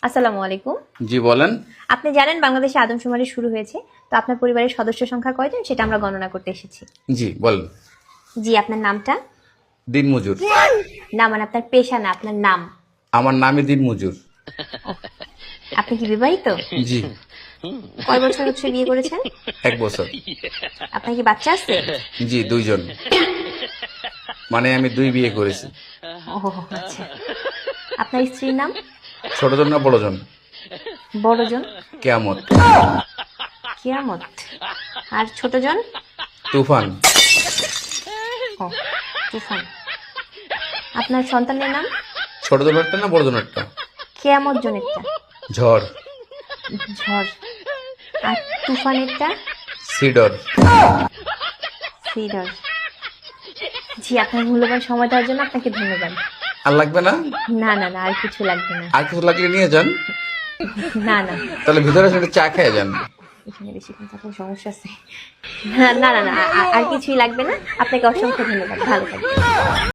আসসালামু আলাইকুম। জি বলেন। আপনি জানেন বাংলাদেশে আদমশুমারি শুরু হয়েছে, তো আপনার পরিবারের সদস্য সংখ্যা কয়জন সেটা আমরা গণনা করতে এসেছি। জি বলেন। জি, আপনার নামটা? দিনমজুর। না, মানে আপনার পেশা না, আপনার নাম। আমার নামই দিনমজুর। আপনি কি বিবাহিত? জি। কয় বছর হচ্ছে বিয়ে করেছেন? 1 বছর। আপনার কি বাচ্চা আছে? জি 2 জন। মানে আমি 2 বিয়ে করেছি। ও আচ্ছা। আপনার স্ত্রীর নাম? ছোট জন না বড় জন? বড়জন? কেয়ামত। কিয়ামত। আর ছোটজন? তুফান। ও তুফান। আপনার সন্তানের নাম? ছোট জন একটা না বড় জন একটা? কেয়ামত জনেরটা? ঝড়। ঝড়। আর তুফানেরটা? সিডর। সিডর। জি, আপনার মূল্যবান সময় দেওয়ার জন্য আপনাকে ধন্যবাদ। আর লাগবে না? না না না, আর কিছু লাগবে না। আর কিছু লাগলে নিয়ে যান। না না, তাহলে ভিতরে এসে চা খেয়ে যান। এখানে বেশিক্ষণ থাকলে সমস্যা আছে। না না না না, আর কিছুই লাগবে না। আপনাকে অসংখ্য ধন্যবাদ, ভালো থাকবেন।